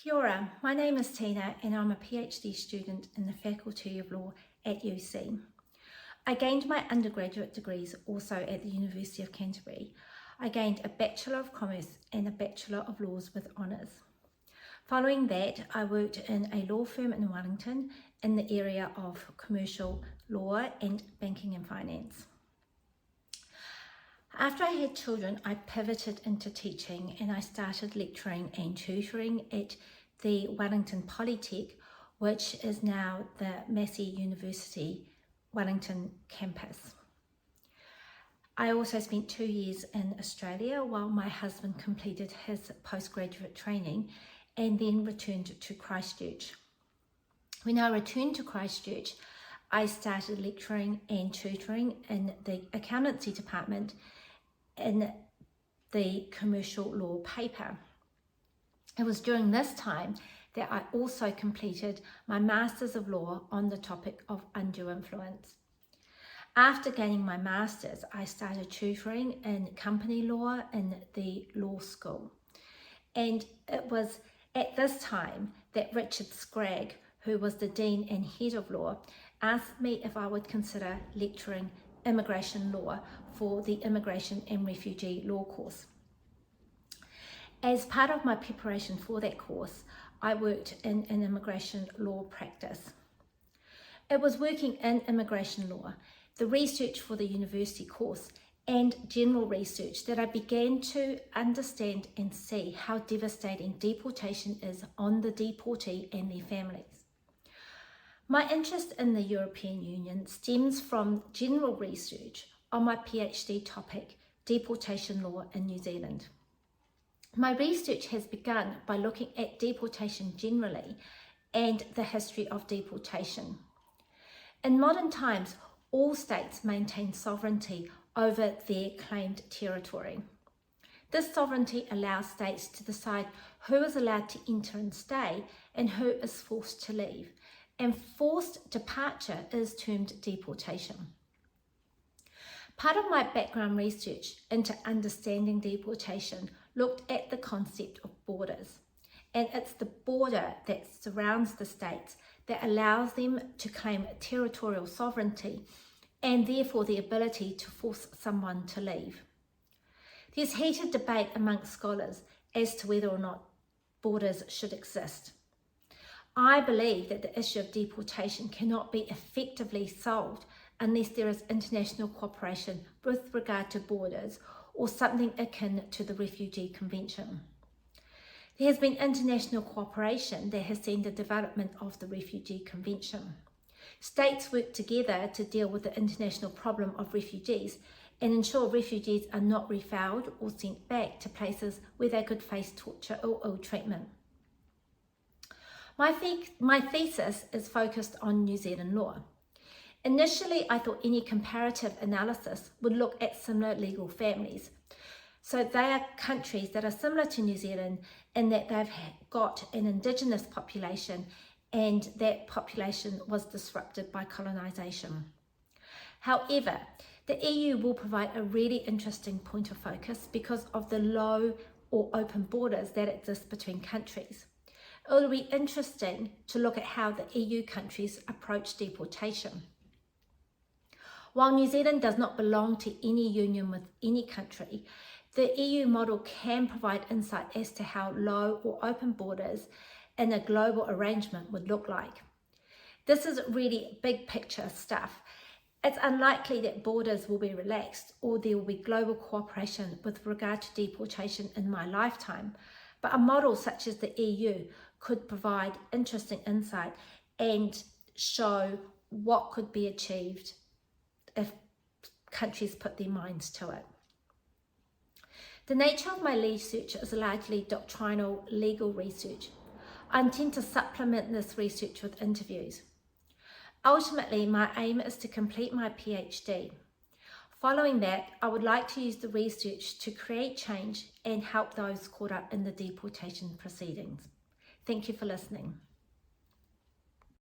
Kia ora, my name is Tina and I'm a PhD student in the Faculty of Law at UC. I gained my undergraduate degrees also at the University of Canterbury. I gained a Bachelor of Commerce and a Bachelor of Laws with honours. Following that, I worked in a law firm in Wellington in the area of commercial law and banking and finance. After I had children, I pivoted into teaching and I started lecturing and tutoring at the Wellington Polytech, which is now the Massey University Wellington campus. I also spent 2 years in Australia while my husband completed his postgraduate training and then returned to Christchurch. When I returned to Christchurch, I started lecturing and tutoring in the accountancy department in the commercial law paper. It was during this time that I also completed my Masters of Law on the topic of undue influence. After gaining my Masters, I started tutoring in company law in the law school. And it was at this time that Richard Scragg, who was the Dean and Head of Law, asked me if I would consider lecturing immigration law for the Immigration and Refugee Law course. As part of my preparation for that course, I worked in an immigration law practice. It was working in immigration law, the research for the university course, and general research that I began to understand and see how devastating deportation is on the deportee and their families. My interest in the European Union stems from general research on my PhD topic, deportation law in New Zealand. My research has begun by looking at deportation generally and the history of deportation. In modern times, all states maintain sovereignty over their claimed territory. This sovereignty allows states to decide who is allowed to enter and stay and who is forced to leave. And forced departure is termed deportation. Part of my background research into understanding deportation looked at the concept of borders, and it's the border that surrounds the states that allows them to claim territorial sovereignty and therefore the ability to force someone to leave. There's heated debate amongst scholars as to whether or not borders should exist. I believe that the issue of deportation cannot be effectively solved unless there is international cooperation with regard to borders or something akin to the Refugee Convention. There has been international cooperation that has seen the development of the Refugee Convention. States work together to deal with the international problem of refugees and ensure refugees are not refouled or sent back to places where they could face torture or ill treatment. My thesis is focused on New Zealand law. Initially, I thought any comparative analysis would look at similar legal families. So they are countries that are similar to New Zealand in that they've got an Indigenous population and that population was disrupted by colonisation. However, the EU will provide a really interesting point of focus because of the low or open borders that exist between countries. It will be interesting to look at how the EU countries approach deportation. While New Zealand does not belong to any union with any country, the EU model can provide insight as to how low or open borders in a global arrangement would look like. This is really big picture stuff. It's unlikely that borders will be relaxed or there will be global cooperation with regard to deportation in my lifetime, but a model such as the EU could provide interesting insight and show what could be achieved if countries put their minds to it. The nature of my research is largely doctrinal legal research. I intend to supplement this research with interviews. Ultimately, my aim is to complete my PhD. Following that, I would like to use the research to create change and help those caught up in the deportation proceedings. Thank you for listening.